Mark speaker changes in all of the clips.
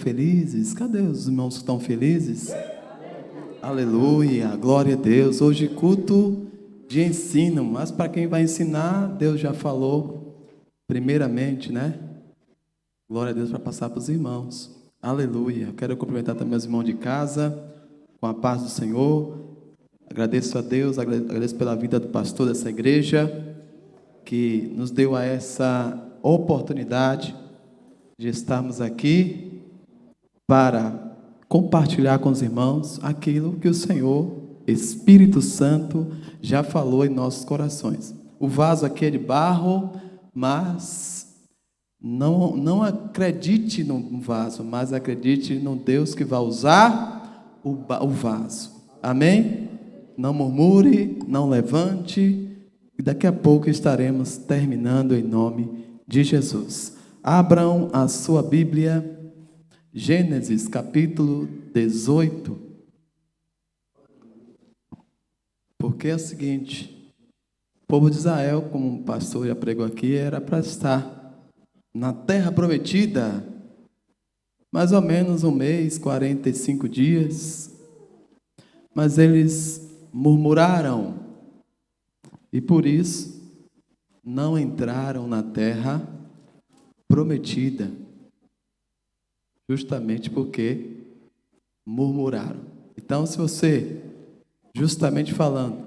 Speaker 1: felizes? Cadê os irmãos que estão felizes? Aleluia, glória a Deus. Hoje culto de ensino, mas para quem vai ensinar, Deus já falou primeiramente, né? Glória a Deus para passar para os irmãos. Aleluia. Eu quero cumprimentar também os irmãos de casa, com a paz do Senhor. Agradeço a Deus, agradeço pela vida do pastor dessa igreja, que nos deu essa oportunidade de estarmos aqui para compartilhar com os irmãos aquilo que o Senhor, Espírito Santo, já falou em nossos corações. O vaso aqui é de barro, mas não acredite no vaso, mas acredite no Deus que vai usar o vaso. Amém? Não murmure, não levante, e daqui a pouco estaremos terminando em nome de Jesus. Abram a sua Bíblia, Gênesis capítulo 18. Porque é o seguinte, o povo de Israel, como o pastor já pregou aqui, era para estar na terra prometida, mais ou menos 1 mês, 45 dias, mas eles murmuraram, e por isso não entraram na terra prometida, justamente porque murmuraram. Então, se você, justamente falando,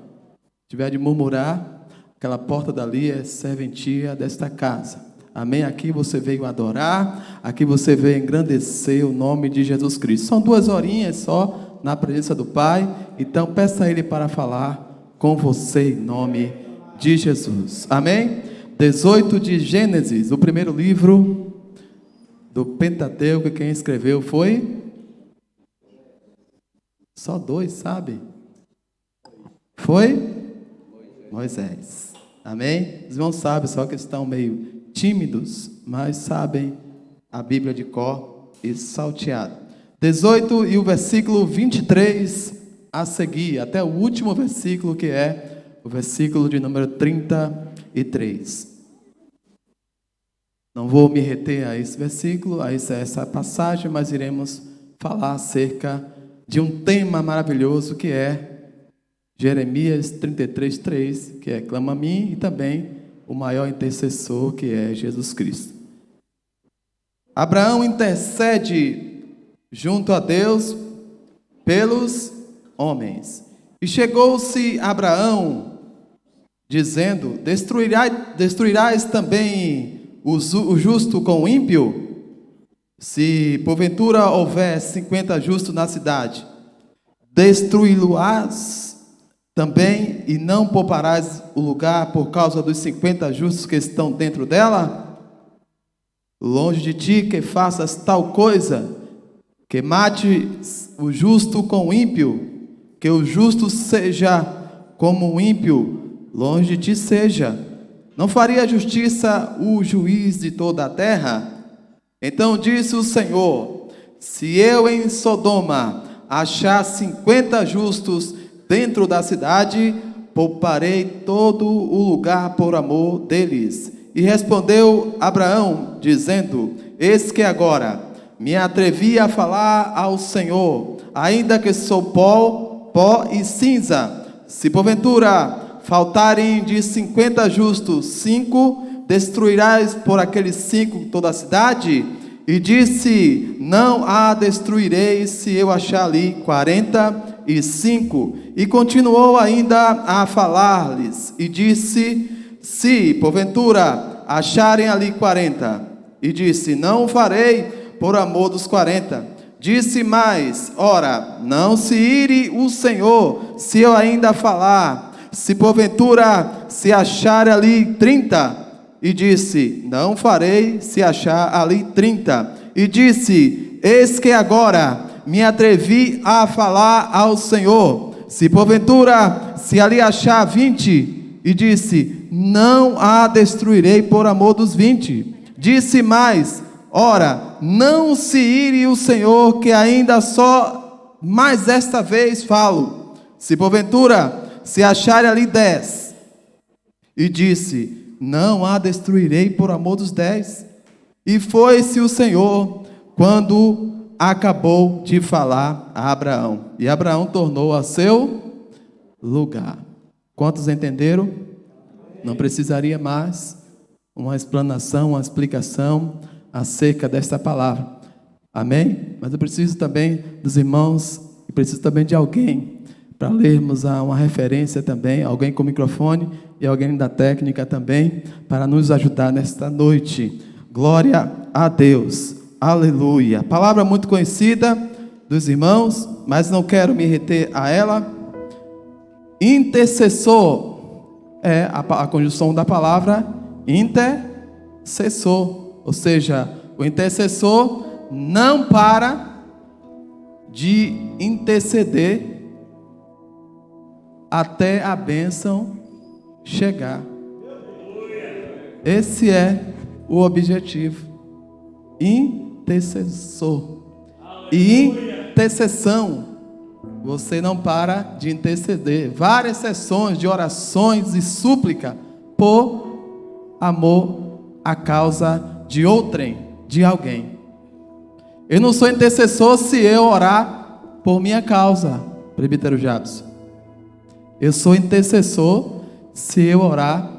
Speaker 1: tiver de murmurar, aquela porta dali é serventia desta casa. Amém? Aqui você veio adorar, aqui você veio engrandecer o nome de Jesus Cristo. São 2 horinhas só na presença do Pai, então peça a Ele para falar com você em nome de Jesus. Amém? 18 de Gênesis, o primeiro livro do Pentateuco, quem escreveu foi? Só 2, sabe? Foi? Moisés. Amém? Os irmãos sabem, só que estão meio tímidos, mas sabem a Bíblia de cor e salteado. 18 e o versículo 23 a seguir, até o último versículo, que é o versículo de número 33. Não vou me reter a esse versículo, a essa passagem, mas iremos falar acerca de um tema maravilhoso que é Jeremias 33:3, que é clama a mim, e também o maior intercessor, que é Jesus Cristo. Abraão intercede junto a Deus pelos homens. E chegou-se Abraão, dizendo: destruirás também o justo com o ímpio? Se porventura houver 50 justos na cidade, destruí-lo-ás também, e não pouparás o lugar por causa dos 50 justos que estão dentro dela? Longe de ti que faças tal coisa, que mate o justo com o ímpio, que o justo seja como o ímpio, longe de ti seja. Não faria justiça o juiz de toda a terra? Então disse o Senhor: se eu em Sodoma achar 50 justos dentro da cidade, pouparei todo o lugar por amor deles. E respondeu Abraão, dizendo: eis que agora me atrevi a falar ao Senhor, ainda que sou pó e cinza. Se porventura faltarem de 50 justos 5, destruirás por aqueles 5 toda a cidade? E disse: não a destruirei se eu achar ali 45. E continuou ainda a falar-lhes, e disse: se porventura acharem ali 40, e disse: não o farei por amor dos 40. Disse mais: ora, não se ire o Senhor, se eu ainda falar. Se porventura se achar ali 30, e disse: não farei se achar ali 30. E disse: eis que agora me atrevi a falar ao Senhor. Se porventura se ali achar 20, e disse: não a destruirei por amor dos 20. Disse mais: ora, não se ire o Senhor, que ainda só mais esta vez falo. Se porventura se achar ali 10, e disse: não a destruirei por amor dos 10. E foi-se o Senhor, quando acabou de falar a Abraão. E Abraão tornou a seu lugar. Quantos entenderam? Não precisaria mais uma explanação, uma explicação acerca desta palavra. Amém? Mas eu preciso também dos irmãos, e preciso também de alguém para lermos uma referência também, alguém com microfone e alguém da técnica também, para nos ajudar nesta noite. Glória a Deus. Aleluia. Palavra muito conhecida dos irmãos, mas não quero me reter a ela. Intercessor é a conjunção da palavra intercessor, ou seja, o intercessor não para de interceder até a bênção chegar. Esse é o objetivo. Intercessor. E intercessão, você não para de interceder. Várias sessões de orações e súplica por amor à causa de outrem, de alguém. Eu não sou intercessor se eu orar por minha causa, presbítero Jabson. Eu sou intercessor se eu orar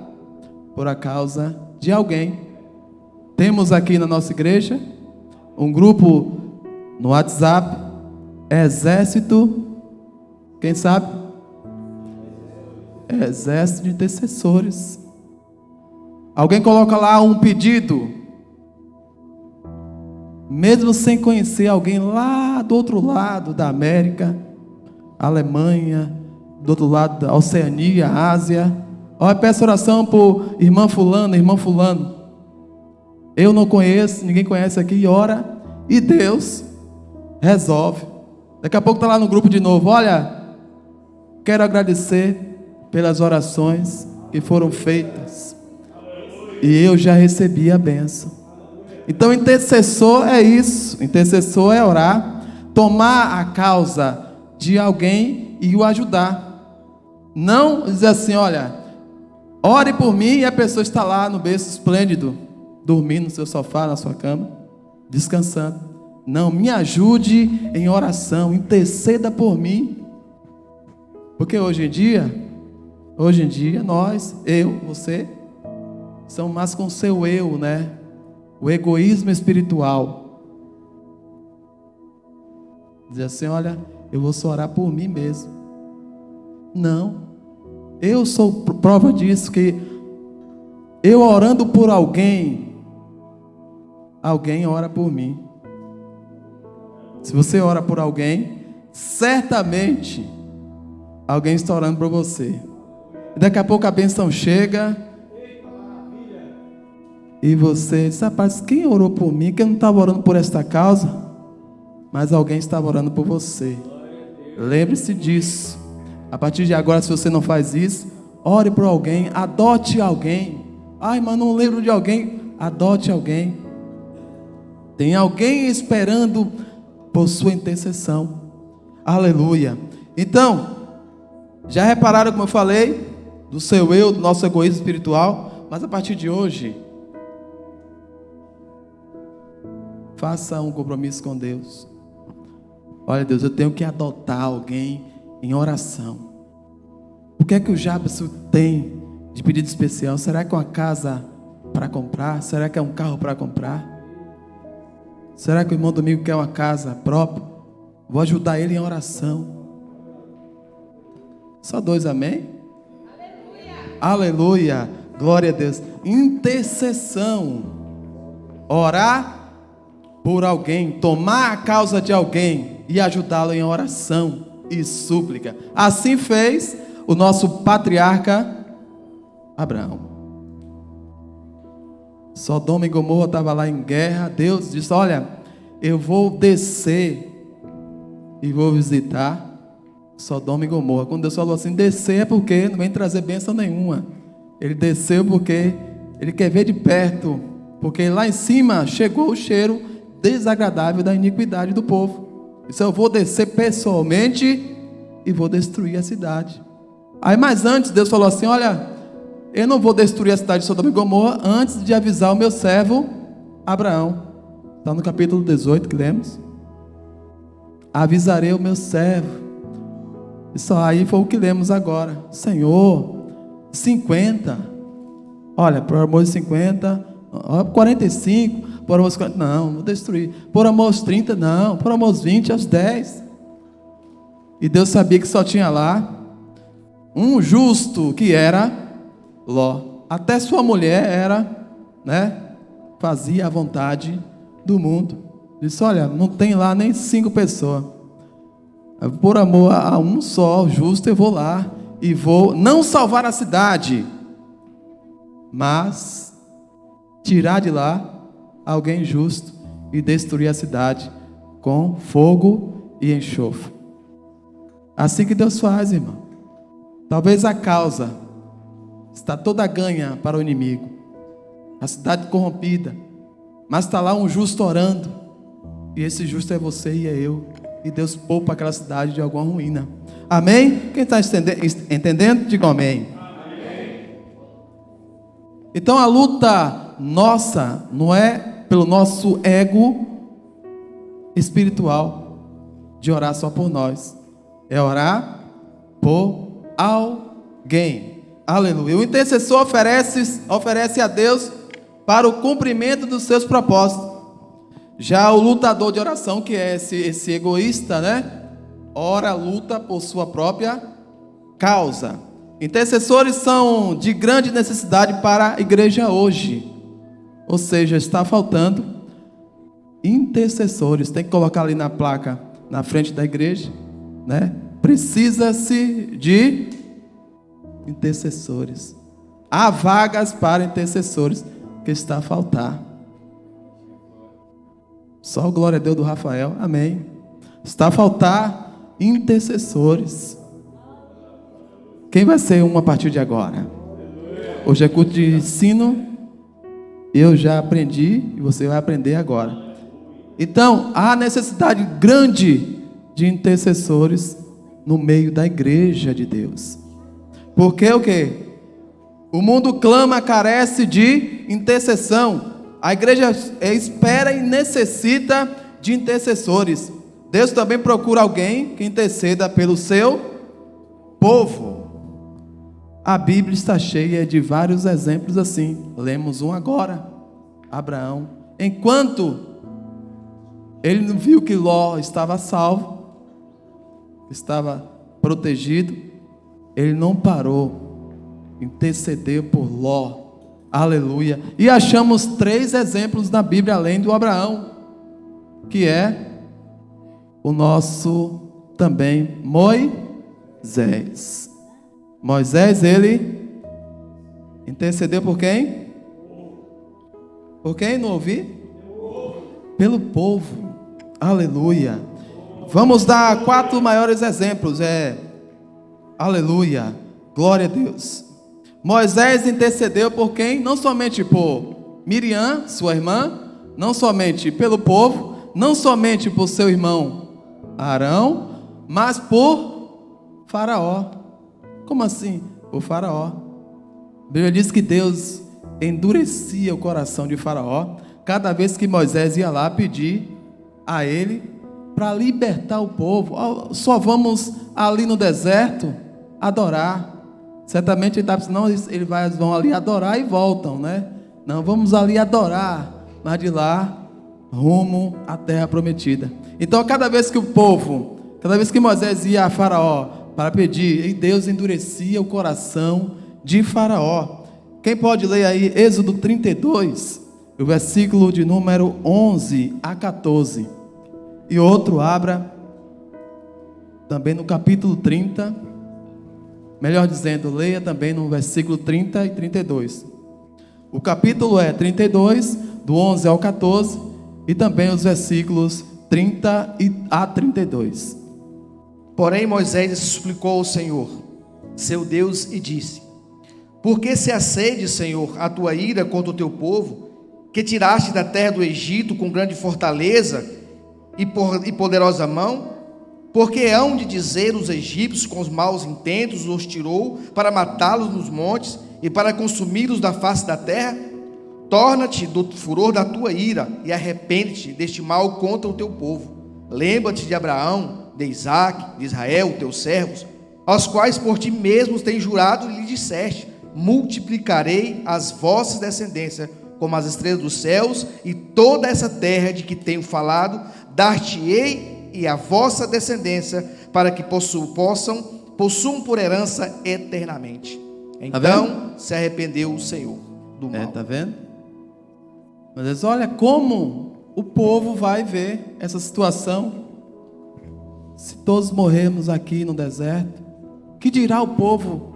Speaker 1: por a causa de alguém. Temos aqui na nossa igreja um grupo no WhatsApp, Exército, quem sabe? Exército de intercessores. Alguém coloca lá um pedido, mesmo sem conhecer alguém lá do outro lado da América, Alemanha, do outro lado da Oceania, Ásia. Olha, peço oração por irmã fulano, irmão fulano. Eu não conheço, ninguém conhece aqui, e ora, e Deus resolve. Daqui a pouco está lá no grupo de novo. Olha, quero agradecer pelas orações que foram feitas, e eu já recebi a bênção. Então intercessor é isso. Intercessor é orar, tomar a causa de alguém e o ajudar. Não dizer assim, olha, ore por mim, e a pessoa está lá no berço esplêndido, dormindo no seu sofá, na sua cama, descansando. Não, me ajude em oração, interceda por mim. Porque hoje em dia nós, eu, você, são mais com o seu eu, né? O egoísmo espiritual. Dizer assim, olha, eu vou só orar por mim mesmo. Não. Eu sou prova disso, que eu orando por alguém, alguém ora por mim. Se você ora por alguém, certamente alguém está orando por você. E daqui a pouco a bênção chega e você diz, rapaz, quem orou por mim? Que eu não estava orando por esta causa, mas alguém estava orando por você. Lembre-se disso. A partir de agora, se você não faz isso, ore por alguém, adote alguém. Ai, mas não lembro de alguém. Adote alguém. Tem alguém esperando por sua intercessão. Aleluia. Então, já repararam como eu falei? Do seu eu, do nosso egoísmo espiritual. Mas a partir de hoje, faça um compromisso com Deus. Olha, Deus, eu tenho que adotar alguém em oração. O que é que o Jabson tem de pedido especial? Será que é uma casa para comprar? Será que é um carro para comprar? Será que o irmão Domingo quer uma casa própria? Vou ajudar ele em oração. Só dois, amém? Aleluia! Aleluia! Glória a Deus. Intercessão. Orar por alguém, tomar a causa de alguém e ajudá-lo em oração e súplica. Assim fez o nosso patriarca Abraão. Sodoma e Gomorra estava lá em guerra. Deus disse, olha, eu vou descer e vou visitar Sodoma e Gomorra. Quando Deus falou assim, descer é porque não vem trazer bênção nenhuma. Ele desceu porque ele quer ver de perto, porque lá em cima chegou o cheiro desagradável da iniquidade do povo. Disse, eu vou descer pessoalmente e vou destruir a cidade. Aí, mas antes, Deus falou assim, olha, eu não vou destruir a cidade de Sodoma e Gomorra antes de avisar o meu servo Abraão. Está no capítulo 18 que lemos. avisarei o meu servo. Isso aí foi o que lemos agora. Senhor, 50. Olha, por amor de 50, 45, por amor de 40, não, vou destruir. Por amor de 30, não, por amor de 20, aos 10. E Deus sabia que só tinha lá um justo, que era Ló. Até sua mulher era, fazia a vontade do mundo. Disse, olha, não tem lá nem 5 pessoas. Por amor a um só, justo, eu vou lá e vou não salvar a cidade, mas tirar de lá alguém justo e destruir a cidade com fogo e enxofre. Assim que Deus faz, irmão. Talvez a causa está toda ganha para o inimigo, a cidade corrompida, mas está lá um justo orando, e esse justo é você e é eu, e Deus poupa aquela cidade de alguma ruína. Amém? Quem está entendendo, diga amém. Então a luta nossa não é pelo nosso ego espiritual de orar só por nós, é orar por alguém. Aleluia. O intercessor oferece a Deus para o cumprimento dos seus propósitos. Já o lutador de oração, que é esse egoísta, ora, luta por sua própria causa. Intercessores são de grande necessidade para a igreja hoje. Ou seja, está faltando intercessores. Tem que colocar ali na placa, na frente da igreja, Precisa-se de intercessores. Há vagas para intercessores, que está a faltar. Só glória a Deus do Rafael, amém. Está a faltar intercessores. Quem vai ser um a partir de agora? Hoje é culto de ensino. Eu já aprendi e você vai aprender agora. Então, há necessidade grande de intercessores no meio da igreja de Deus. Porque o quê? O mundo clama, carece de intercessão. A igreja espera e necessita de intercessores. Deus também procura alguém que interceda pelo seu povo. A Bíblia está cheia de vários exemplos assim. Lemos um agora. Abraão. Enquanto ele não viu que Ló estava salvo, estava protegido, ele não parou, intercedeu por Ló. Aleluia. E achamos 3 exemplos na Bíblia além do Abraão, que é o nosso também Moisés. Moisés, ele intercedeu por quem? Por quem? Não ouvi? Pelo povo. Aleluia. Vamos dar 4 maiores exemplos. Aleluia. Glória a Deus. Moisés intercedeu por quem? Não somente por Miriam, sua irmã, não somente pelo povo, não somente por seu irmão Arão, mas por Faraó. Como assim? Por Faraó. A Bíblia diz que Deus endurecia o coração de Faraó cada vez que Moisés ia lá pedir a ele para libertar o povo. Só vamos ali no deserto adorar. Certamente ele está não, eles vão ali adorar e voltam, Não, vamos ali adorar, mas de lá rumo à terra prometida. Então cada vez que Moisés ia a Faraó para pedir, e Deus endurecia o coração de Faraó. Quem pode ler aí Êxodo 32, o versículo de número 11 a 14. E outro abra também no capítulo 30. Melhor dizendo, leia também no versículo 30 e 32. O capítulo é 32, do 11 ao 14, e também os versículos 30 a 32.
Speaker 2: Porém Moisés suplicou ao Senhor, seu Deus, e disse: Por que se acende, Senhor, a tua ira contra o teu povo, que tiraste da terra do Egito com grande fortaleza e poderosa mão? Porque hão de dizer os egípcios com os maus intentos os tirou para matá-los nos montes e para consumi-los da face da terra? Torna-te do furor da tua ira e arrepende-te deste mal contra o teu povo. Lembra-te de Abraão, de Isaque, de Israel, teus servos, aos quais por ti mesmos tens jurado e lhe disseste: multiplicarei as vossas descendências como as estrelas dos céus, e toda essa terra de que tenho falado, dar-te-ei e a vossa descendência, para que possuam por herança eternamente. Então se arrependeu o Senhor do mal.
Speaker 1: Tá vendo? Mas olha como o povo vai ver essa situação. Se todos morrermos aqui no deserto, que dirá o povo,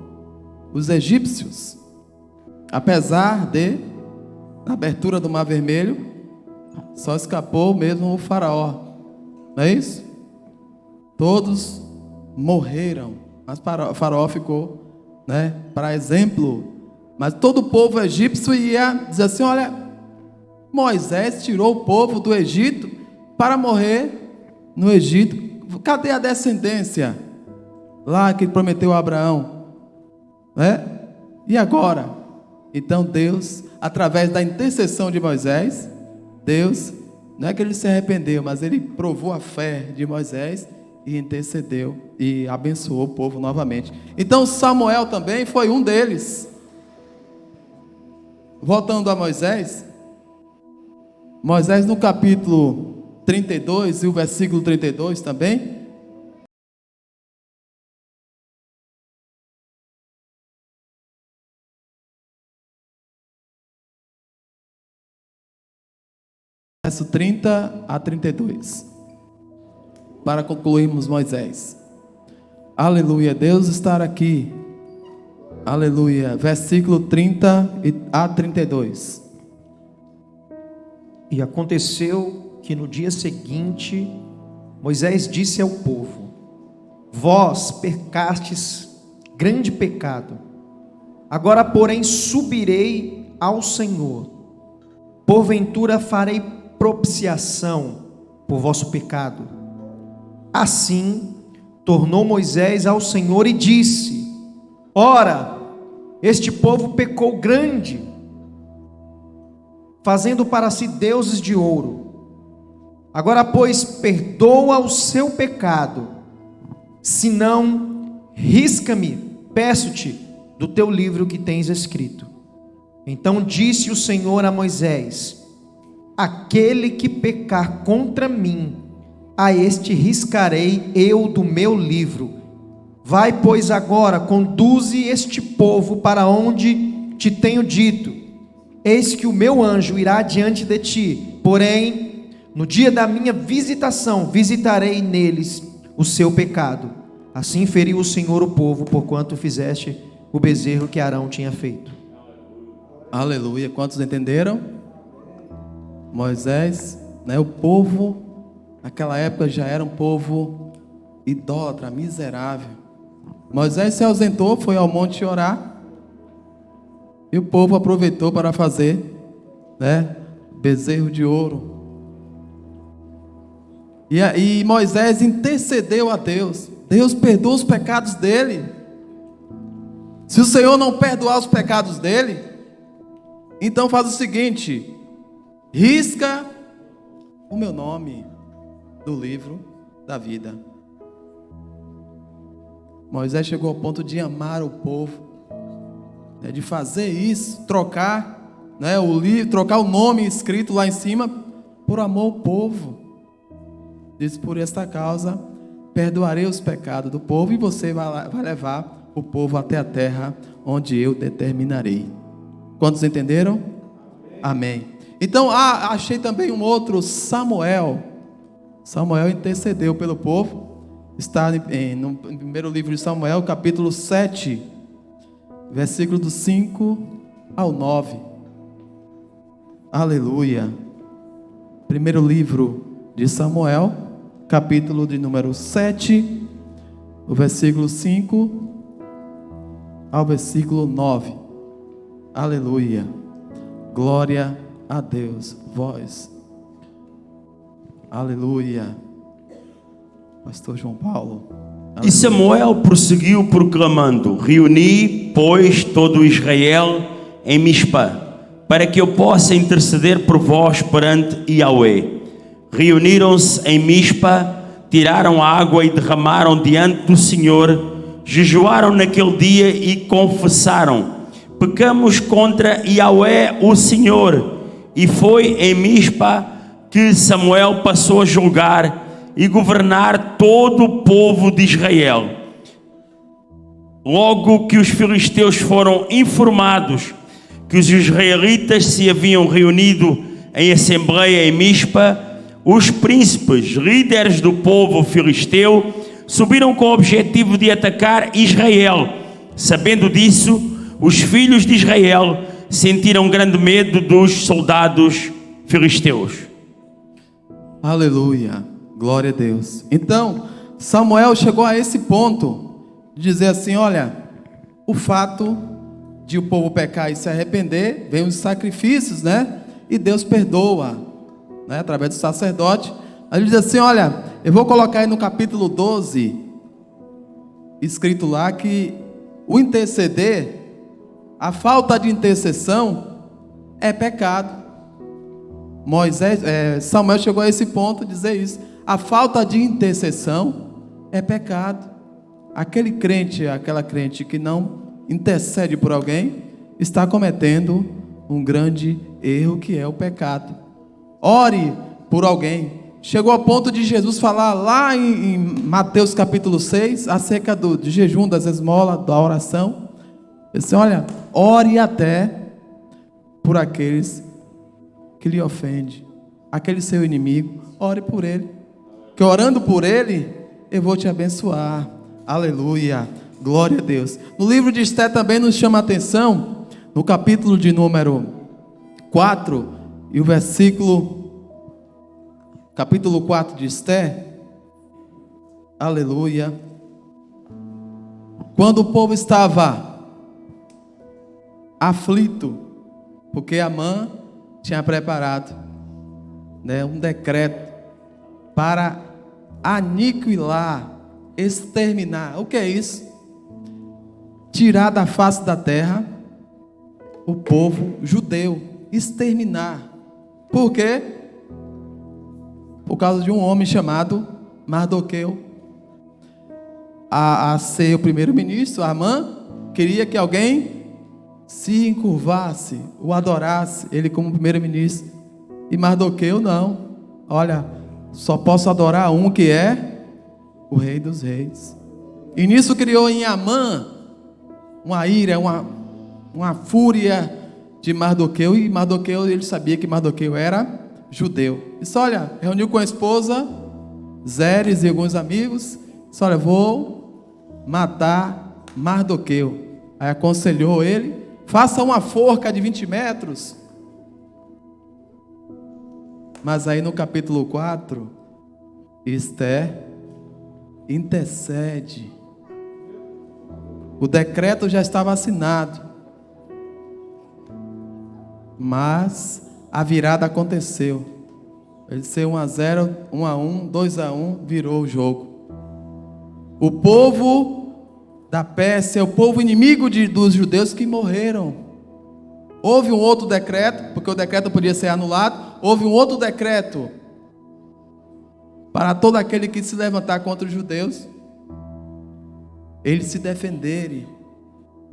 Speaker 1: os egípcios? Apesar de, na abertura do Mar Vermelho, só escapou mesmo o faraó, não é isso? Todos morreram, mas o faraó ficou, né, para exemplo. Mas todo o povo egípcio ia dizer assim: olha, Moisés tirou o povo do Egito para morrer no Egito. Cadê a descendência lá que prometeu a Abraão, né? E agora? Então Deus, através da intercessão de Moisés, Deus, não é que ele se arrependeu, mas ele provou a fé de Moisés e intercedeu e abençoou o povo novamente. Então Samuel também foi um deles. Voltando a Moisés no capítulo 32 e o versículo 32 também. Verso 30 a 32. Para concluirmos Moisés. Aleluia, Deus está aqui. Aleluia, versículo 30 a 32.
Speaker 3: E aconteceu que no dia seguinte, Moisés disse ao povo: vós pecastes grande pecado. Agora, porém, subirei ao Senhor. Porventura farei propiciação por vosso pecado. Assim, tornou Moisés ao Senhor e disse: ora, este povo pecou grande, fazendo para si deuses de ouro. Agora, pois, perdoa o seu pecado, senão risca-me, peço-te, do teu livro que tens escrito. Então disse o Senhor a Moisés: aquele que pecar contra mim, a este riscarei eu do meu livro. Vai, pois, agora, conduze este povo para onde te tenho dito. Eis que o meu anjo irá diante de ti, porém, no dia da minha visitação, visitarei neles o seu pecado. Assim feriu o Senhor o povo, porquanto fizeste o bezerro que Arão tinha feito.
Speaker 1: Aleluia, quantos entenderam? Moisés, né, o povo, naquela época já era um povo idólatra, miserável. Moisés se ausentou, foi ao monte orar, e o povo aproveitou para fazer, né, bezerro de ouro. E Moisés intercedeu a Deus. Deus perdoa os pecados dele. Se o Senhor não perdoar os pecados dele, então faz o seguinte: risca o meu nome do livro da vida. Moisés chegou ao ponto de amar o povo, né, de fazer isso, trocar, né, o livro, trocar o nome escrito lá em cima por amor ao povo. Diz: por esta causa perdoarei os pecados do povo, e você vai levar o povo até a terra onde eu determinarei. Quantos entenderam? Amém. Então, achei também um outro Samuel. Samuel intercedeu pelo povo. Está no primeiro livro de Samuel, capítulo 7, versículo do 5 ao 9. Aleluia. Primeiro livro de Samuel, capítulo de número 7, o versículo 5 ao versículo 9. Aleluia. Glória a Deus. Vós. Aleluia. Pastor João Paulo. Aleluia.
Speaker 4: E Samuel prosseguiu proclamando: reuni, pois, todo Israel em Mispa, para que eu possa interceder por vós perante Yahweh. reuniram-se em Mispa, tiraram água e derramaram diante do Senhor, jejuaram naquele dia e confessaram: pecamos contra Yahvé o Senhor. E foi em Mispa que Samuel passou a julgar e governar todo o povo de Israel. Logo que os filisteus foram informados que os israelitas se haviam reunido em assembleia em Mispa, os príncipes, líderes do povo filisteu, subiram com o objetivo de atacar Israel. Sabendo disso, os filhos de Israel sentiram grande medo dos soldados filisteus.
Speaker 1: Aleluia, glória a Deus. Então, Samuel chegou a esse ponto de dizer assim: olha, o fato de o povo pecar e se arrepender, vem os sacrifícios, né? E Deus perdoa, né? Através do sacerdote. Aí ele diz assim: olha, eu vou colocar aí no capítulo 12, escrito lá que o interceder, a falta de intercessão é pecado. Samuel chegou a esse ponto de dizer isso. A falta de intercessão é pecado. Aquele crente, aquela crente que não intercede por alguém, está cometendo um grande erro, que é o pecado. Ore por alguém. Chegou ao ponto de Jesus falar lá em Mateus capítulo 6, acerca do jejum, das esmolas, da oração. Ele disse: olha, ore até por aqueles que lhe ofendem, aquele seu inimigo, ore por ele, que orando por ele, eu vou te abençoar. Aleluia, glória a Deus. No livro de Esté também nos chama a atenção, no capítulo de número 4, e o capítulo 4 de Esté, aleluia, quando o povo estava aflito, porque Amã tinha preparado, né, um decreto para aniquilar, exterminar. O que é isso? Tirar da face da terra o povo judeu, exterminar. Por quê? Por causa de um homem chamado Mardoqueu. A ser o primeiro-ministro, Amã queria que alguém se encurvasse, o adorasse, ele como primeiro-ministro. E Mardoqueu não. Olha, só posso adorar um, que é o Rei dos Reis. E nisso criou em Amã uma ira, uma fúria de Mardoqueu. E Mardoqueu, ele sabia que Mardoqueu era judeu. Disse: olha, reuniu com a esposa Zeres e alguns amigos. Disse: olha, vou matar Mardoqueu. Aí aconselhou ele: faça uma forca de 20 metros. Mas aí no capítulo 4, Esté intercede. O decreto já estava assinado, mas a virada aconteceu. Ele disse 1-0, 1-1, 2-1, virou o jogo. O povo da Pérsia, o povo inimigo dos judeus que morreram. Houve um outro decreto, porque o decreto podia ser anulado. Houve um outro decreto para todo aquele que se levantar contra os judeus, eles se defenderem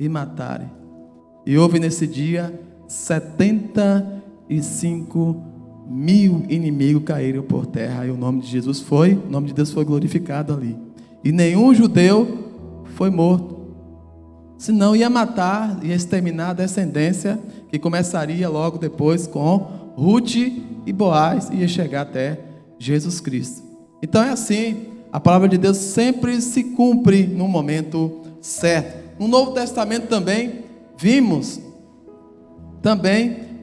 Speaker 1: e matarem. E houve nesse dia 75 mil inimigos caíram por terra. E o nome de Deus foi glorificado ali. E nenhum judeu foi morto. Senão ia matar, ia exterminar a descendência, que começaria logo depois com Ruth e Boaz, e ia chegar até Jesus Cristo. Então é assim, a palavra de Deus sempre se cumpre no momento certo. No Novo Testamento também vimos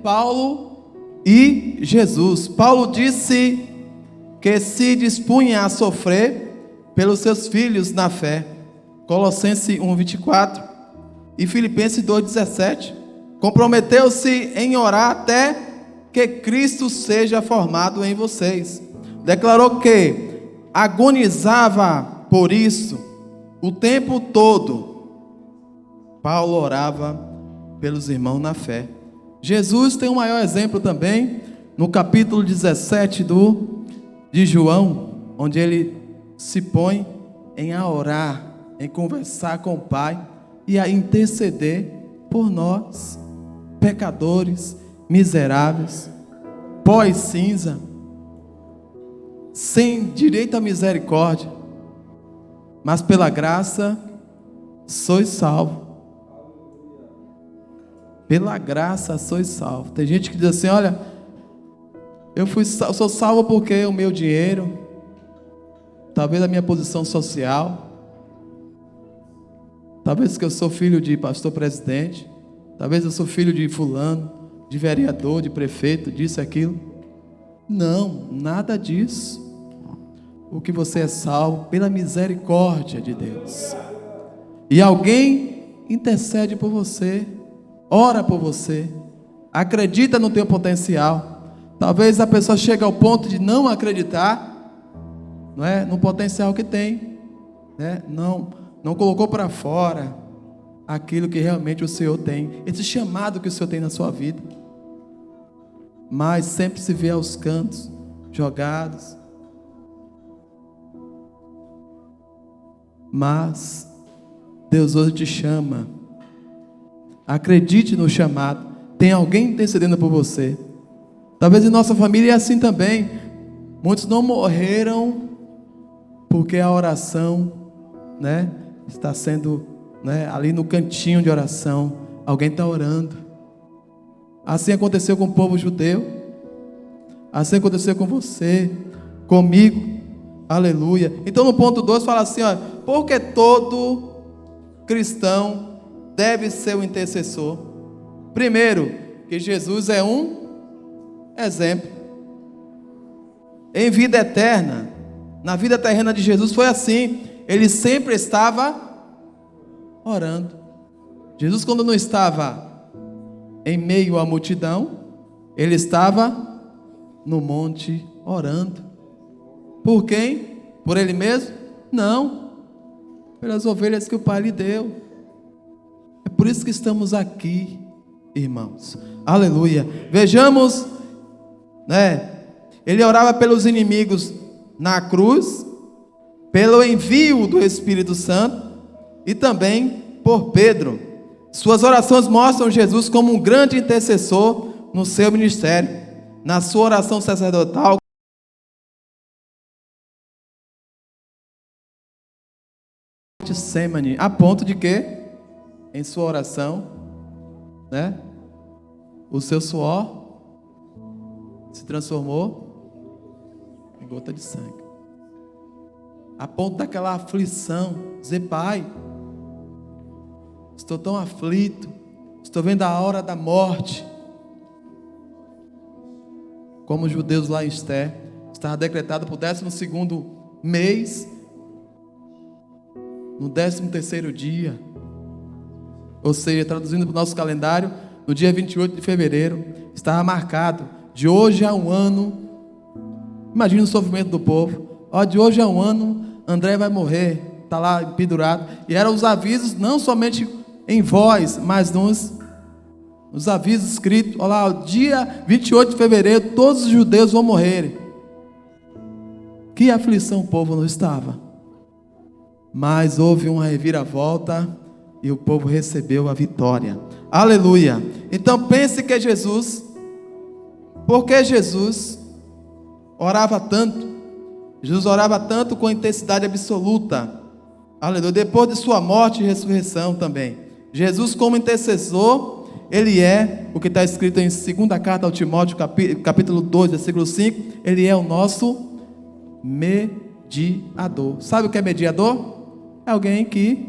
Speaker 1: Paulo e Jesus. Paulo disse que se dispunha a sofrer pelos seus filhos na fé. Colossenses 1:24 e Filipenses 2:17. Comprometeu-se em orar até que Cristo seja formado em vocês. Declarou que agonizava por isso o tempo todo. Paulo orava pelos irmãos na fé. Jesus tem um maior exemplo também no capítulo 17 do de João, onde ele se põe em orar, em conversar com o Pai e a interceder por nós, pecadores, miseráveis, pó e cinza, sem direito à misericórdia, mas pela graça sois salvo. Pela graça sois salvo. Tem gente que diz assim: olha, eu sou salvo porque o meu dinheiro, talvez a minha posição social, talvez que eu sou filho de pastor presidente, talvez eu sou filho de fulano, de vereador, de prefeito, disso e aquilo. Não, nada disso. O que você é salvo pela misericórdia de Deus. E alguém intercede por você, ora por você, acredita no teu potencial. Talvez a pessoa chegue ao ponto de não acreditar, não é, no potencial que tem, né? Não colocou para fora aquilo que realmente o Senhor tem, esse chamado que o Senhor tem na sua vida. Mas sempre se vê aos cantos, jogados. Mas Deus hoje te chama. Acredite no chamado. Tem alguém intercedendo por você. Talvez em nossa família é assim também. Muitos não morreram porque a oração, né, está sendo, né, ali no cantinho de oração. Alguém está orando. Assim aconteceu com o povo judeu. Assim aconteceu com você, comigo. Aleluia. Então no ponto 2 fala assim, ó, porque todo cristão deve ser um intercessor. Primeiro, que Jesus é um exemplo. Em vida eterna, na vida terrena de Jesus foi assim. Ele sempre estava orando. Jesus, quando não estava em meio à multidão, ele estava no monte orando. Por quem? Por ele mesmo? Não. Pelas ovelhas que o Pai lhe deu. É por isso que estamos aqui, irmãos. Aleluia. Vejamos, né? Ele orava pelos inimigos na cruz, pelo envio do Espírito Santo e também por Pedro. Suas orações mostram Jesus como um grande intercessor no seu ministério. Na sua oração sacerdotal, Getsemane, a ponto de que, em sua oração, né, o seu suor se transformou em gota de sangue. A ponto daquela aflição, dizer: Pai, estou tão aflito, estou vendo a hora da morte. Como os judeus lá em Esther, estava decretado para o 12º mês, no 13º dia, ou seja, traduzindo para o nosso calendário, no dia 28 de fevereiro, estava marcado, de hoje a um ano. Imagina o sofrimento do povo. Ó, de hoje a um ano, André vai morrer, está lá pendurado. E eram os avisos, não somente em voz, mas nos avisos escritos. Olha lá, dia 28 de fevereiro, todos os judeus vão morrer. Que aflição o povo não estava. Mas houve uma reviravolta e o povo recebeu a vitória. Aleluia. Então pense que Jesus, porque Jesus orava tanto, Jesus orava tanto com intensidade absoluta. Aleluia. Depois de sua morte e ressurreição também. Jesus, como intercessor, ele é o que está escrito em 2ª carta ao Timóteo, capítulo 2, versículo 5. Ele é o nosso mediador. Sabe o que é mediador? É alguém que,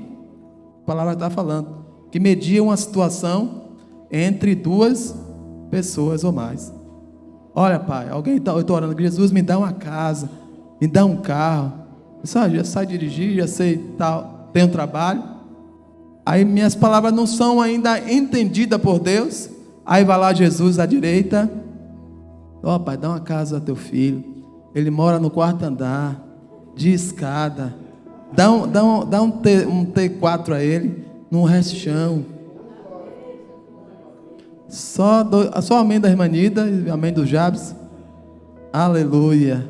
Speaker 1: a palavra está falando, que media uma situação entre duas pessoas ou mais. Olha, Pai, eu estou orando, Jesus, me dá uma casa, me dá um carro. Já sei dirigir, já sei tal, tenho trabalho. Aí minhas palavras não são ainda entendidas por Deus. Aí vai lá Jesus à direita. Ó, Pai, dá uma casa a teu filho. Ele mora no 4º andar, de escada. Dá um T4 a ele, num restão. Só amém da irmã Nida e amém do Jabes. Aleluia.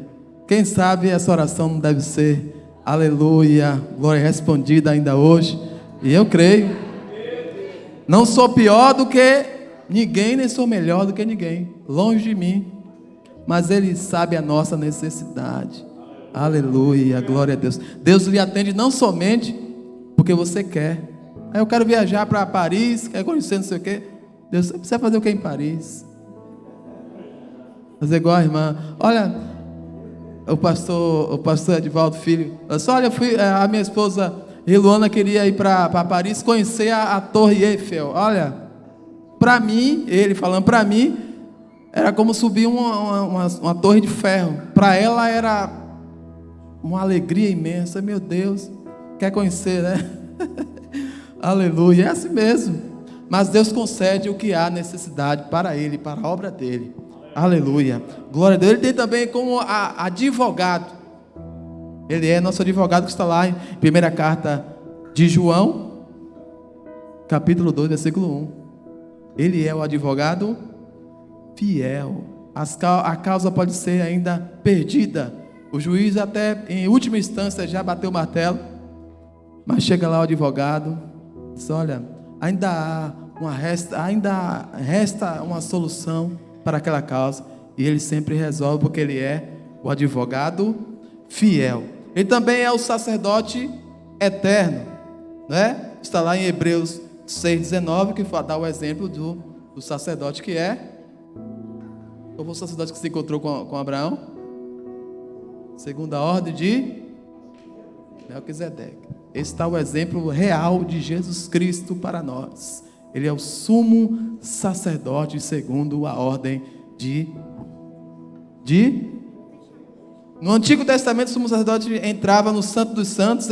Speaker 1: Quem sabe essa oração não deve ser, aleluia, glória respondida ainda hoje. E eu creio. Não sou pior do que ninguém, nem sou melhor do que ninguém. Longe de mim. Mas Ele sabe a nossa necessidade. Aleluia, glória a Deus. Deus lhe atende não somente porque você quer. Aí eu quero viajar para Paris, quero conhecer não sei o quê. Deus, você vai fazer o que em Paris? Fazer igual a irmã. Olha, o pastor Edivaldo Filho. Olha, a minha esposa Luana queria ir para Paris conhecer a Torre Eiffel. Olha, para mim, ele falando para mim, era como subir uma torre de ferro. Para ela era uma alegria imensa. Meu Deus, quer conhecer, né? Aleluia, é assim mesmo. Mas Deus concede o que há necessidade para ele, para a obra dele. Aleluia, glória a Deus. Ele tem também como advogado. Ele é nosso advogado, que está lá em primeira carta de João, capítulo 2, versículo 1. Ele é o advogado fiel. A causa pode ser ainda perdida. O juiz até em última instância já bateu o martelo. Mas chega lá o advogado, diz, olha, ainda resta uma solução para aquela causa. E ele sempre resolve, porque ele é o advogado fiel. Ele também é o sacerdote eterno, né? Está lá em Hebreus 6,19, que dá o exemplo do sacerdote que é. Qual foi o sacerdote que se encontrou com Abraão? Segunda ordem de Melquisedeque. Esse está o exemplo real de Jesus Cristo para nós. Ele é o sumo sacerdote segundo a ordem No Antigo Testamento, o sumo sacerdote entrava no Santo dos Santos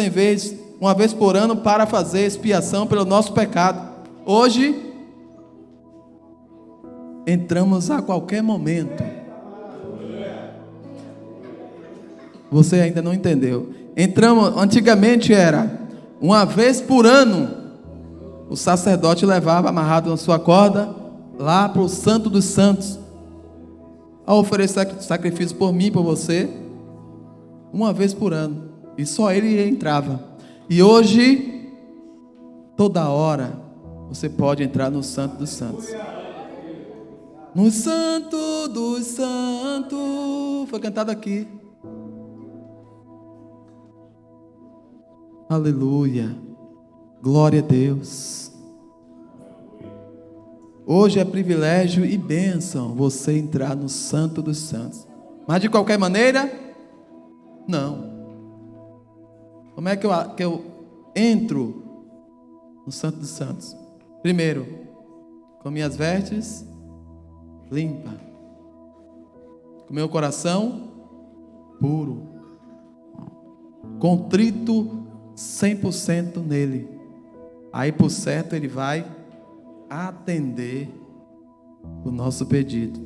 Speaker 1: uma vez por ano para fazer expiação pelo nosso pecado. Hoje, entramos a qualquer momento. Você ainda não entendeu. Antigamente era uma vez por ano. O sacerdote levava amarrado na sua corda lá para o Santo dos Santos, a oferecer sacrifício por mim, por você, uma vez por ano. E só ele entrava. E hoje, toda hora, você pode entrar no Santo dos Santos. No Santo dos Santos. Foi cantado aqui. Aleluia. Glória a Deus. Hoje é privilégio e bênção você entrar no Santo dos Santos. Mas de qualquer maneira, não. Como é que eu entro no Santo dos Santos? Primeiro, com minhas vestes limpa, com meu coração puro, contrito 100% nele. Aí por certo ele vai atender o nosso pedido.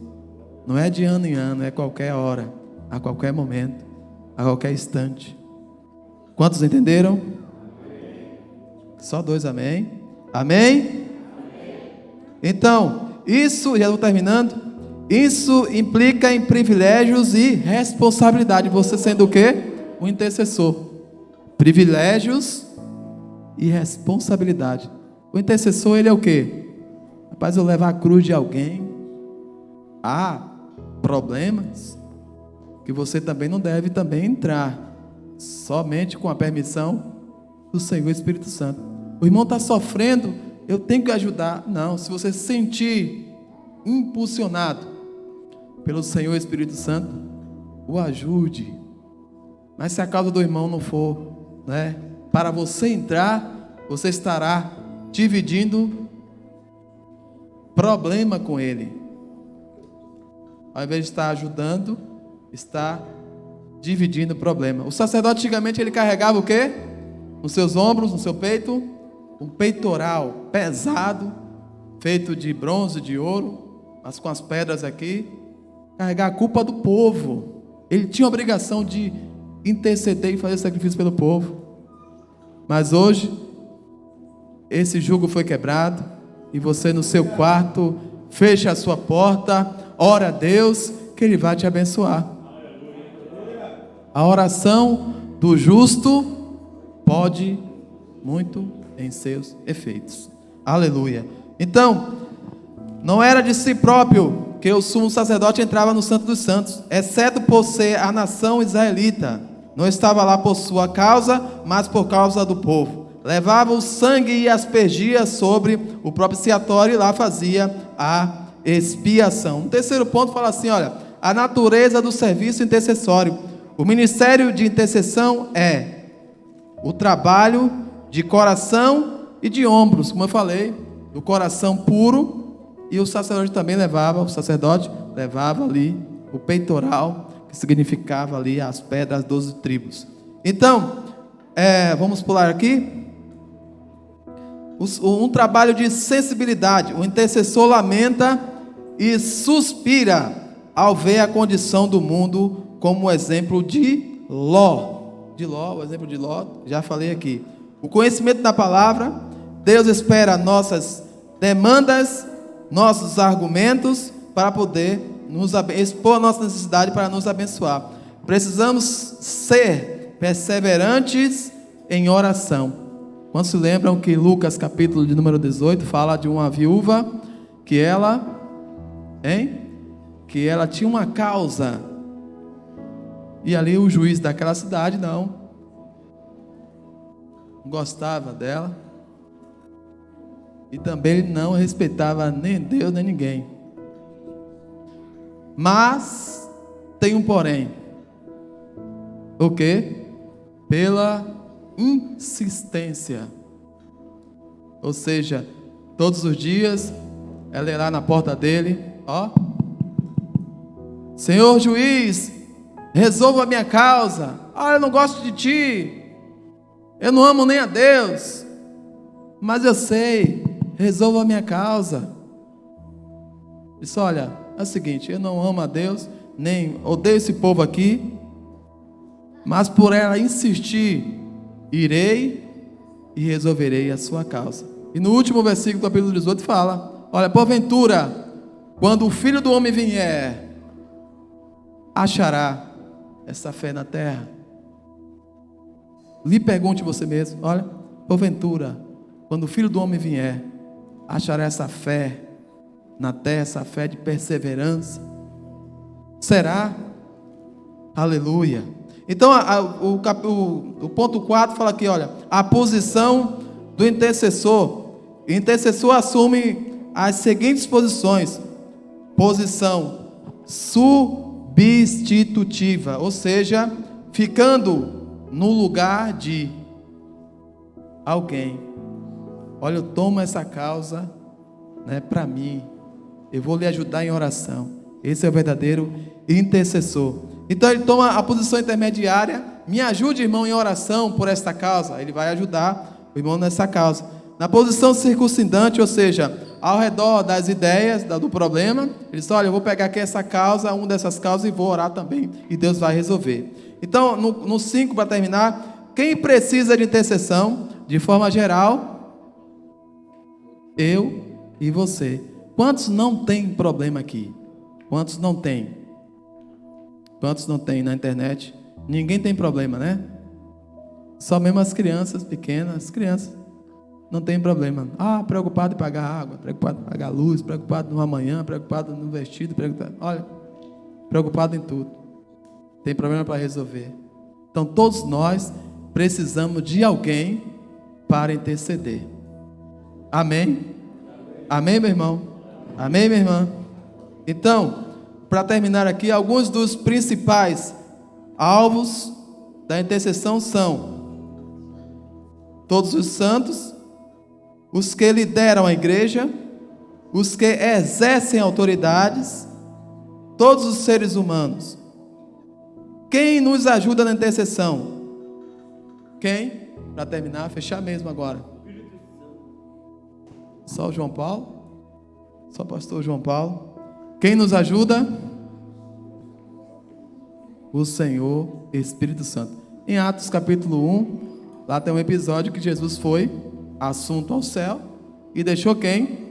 Speaker 1: Não é de ano em ano, é qualquer hora, a qualquer momento, a qualquer instante. Quantos entenderam? Só 2, amém? Amém? Então, isso, já estou terminando. Isso implica em privilégios e responsabilidade. Você sendo o quê? O intercessor. Privilégios e responsabilidade. O intercessor, ele é o quê? Rapaz, eu levo a cruz de alguém. Há problemas que você também não deve também entrar somente com a permissão do Senhor Espírito Santo. O irmão está sofrendo, eu tenho que ajudar. Não, se você se sentir impulsionado pelo Senhor Espírito Santo, o ajude. Mas se a causa do irmão não for, né, para você entrar, você estará dividindo problema com ele. Ao invés de estar ajudando, está dividindo problema. O sacerdote antigamente ele carregava o quê? Nos seus ombros, no seu peito, um peitoral pesado, feito de bronze, de ouro, mas com as pedras aqui, carregar a culpa do povo. Ele tinha a obrigação de interceder e fazer sacrifício pelo povo. Mas hoje, esse jugo foi quebrado, e você no seu quarto, fecha a sua porta, ora a Deus, que Ele vai te abençoar. A oração do justo pode muito em seus efeitos. Aleluia. Então, não era de si próprio que o sumo sacerdote entrava no Santo dos Santos, exceto por ser a nação israelita. Não estava lá por sua causa, mas por causa do povo. Levava o sangue e aspergia sobre o propiciatório e lá fazia a expiação. No terceiro ponto fala assim, olha, a natureza do serviço intercessório. O ministério de intercessão é o trabalho de coração e de ombros, como eu falei, do coração puro, e o sacerdote também levava ali o peitoral, que significava ali as pedras, as 12 tribos. Então, vamos pular aqui. Um trabalho de sensibilidade. O intercessor lamenta e suspira ao ver a condição do mundo, como o exemplo de Ló. O exemplo de Ló, já falei aqui. O conhecimento da palavra. Deus espera nossas demandas, nossos argumentos, para poder expor a nossa necessidade para nos abençoar. Precisamos ser perseverantes em oração. Quantos se lembram que Lucas capítulo de número 18 fala de uma viúva que ela tinha uma causa, e ali o juiz daquela cidade não gostava dela, e também não respeitava nem Deus nem ninguém. Mas tem um porém. O quê? Pela insistência. Ou seja, todos os dias ela ia lá na porta dele, Senhor juiz, resolva a minha causa. Eu não gosto de ti, eu não amo nem a Deus, mas eu sei, resolva a minha causa. Disse, olha, é o seguinte, eu não amo a Deus, nem odeio esse povo aqui, mas por ela insistir, irei e resolverei a sua causa. E no último versículo do capítulo 18 fala, olha, porventura, quando o Filho do Homem vier, achará essa fé na terra? Lhe pergunte você mesmo, olha, porventura, quando o Filho do Homem vier, achará essa fé na terra, essa fé de perseverança? Será? Aleluia. Então, o ponto 4 fala aqui, olha, a posição do intercessor. O intercessor assume as seguintes posições. Posição substitutiva, ou seja, ficando no lugar de alguém. Olha, eu tomo essa causa, para mim. Eu vou lhe ajudar em oração. Esse é o verdadeiro intercessor. Então ele toma a posição intermediária. Me ajude, irmão, em oração por esta causa. Ele vai ajudar o irmão nessa causa. Na posição circuncidante, ou seja, ao redor das ideias, do problema, ele diz, olha, eu vou pegar aqui essa causa, uma dessas causas, e vou orar também, e Deus vai resolver. Então, no 5, para terminar, quem precisa de intercessão, de forma geral, eu e você. Quantos não tem problema aqui? Quantos não tem? Quantos não tem na internet? Ninguém tem problema, né? Só mesmo as crianças pequenas, as crianças não tem problema. Preocupado em pagar água, preocupado em pagar luz, preocupado no amanhã, preocupado no vestido, preocupado em tudo. Tem problema para resolver. Então todos nós precisamos de alguém para interceder. Amém? Amém, meu irmão? Amém, minha irmã? Então, para terminar aqui, alguns dos principais alvos da intercessão são todos os santos, os que lideram a igreja, os que exercem autoridades, todos os seres humanos. Quem nos ajuda na intercessão? Quem? Para terminar, fechar mesmo agora. Só o João Paulo? Só o pastor João Paulo? Quem nos ajuda? O Senhor Espírito Santo. Em Atos capítulo 1, lá tem um episódio que Jesus foi assunto ao céu e deixou quem?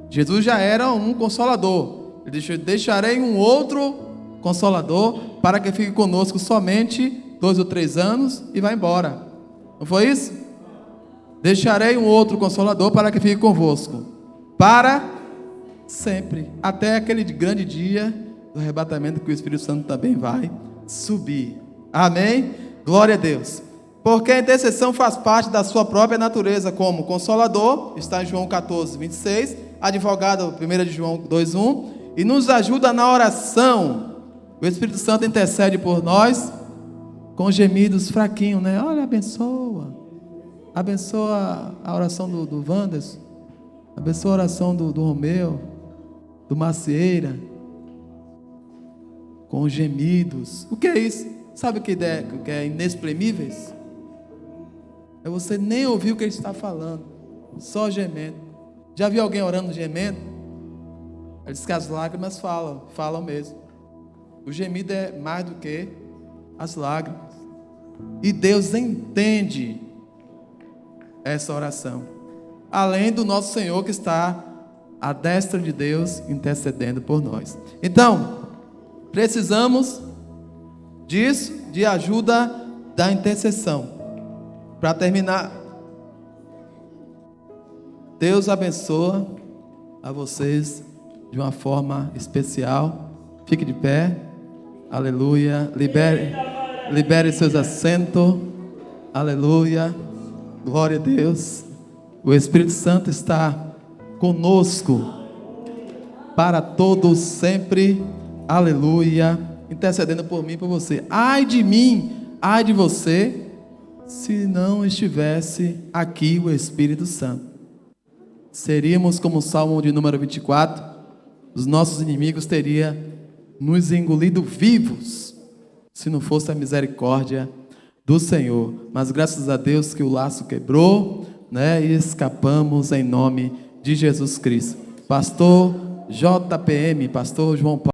Speaker 1: Jesus já era um consolador. Ele disse, deixarei um outro consolador para que fique conosco somente 2 ou 3 anos e vá embora. Não foi isso? Deixarei um outro Consolador para que fique convosco, para sempre, até aquele grande dia do arrebatamento, que o Espírito Santo também vai subir. Amém? Glória a Deus. Porque a intercessão faz parte da sua própria natureza como Consolador, está em João 14, 26, advogado, 1 de João 2, 1, e nos ajuda na oração. O Espírito Santo intercede por nós com gemidos fraquinhos, né? Olha, abençoa a oração do Wanderson, abençoa a oração do Romeu, do Macieira, com gemidos. O que é isso? Sabe o que é inexprimíveis? É você nem ouvir o que ele está falando, só gemendo. Já viu alguém orando gemendo? Ele diz que as lágrimas falam mesmo. O gemido é mais do que as lágrimas. E Deus entende essa oração, além do nosso Senhor que está à destra de Deus intercedendo por nós. Então, precisamos disso, de ajuda da intercessão. Para terminar, Deus abençoa a vocês de uma forma especial. Fique de pé. Aleluia. Libere seus assentos. Aleluia. Glória a Deus. O Espírito Santo está conosco para todos sempre. Aleluia. Intercedendo por mim e por você. Ai de mim, ai de você, se não estivesse aqui o Espírito Santo. Seríamos como o Salmo de número 24. Os nossos inimigos teriam nos engolido vivos, se não fosse a misericórdia do Senhor. Mas graças a Deus que o laço quebrou, né, e escapamos em nome de Jesus Cristo. Pastor JPM, Pastor João Paulo.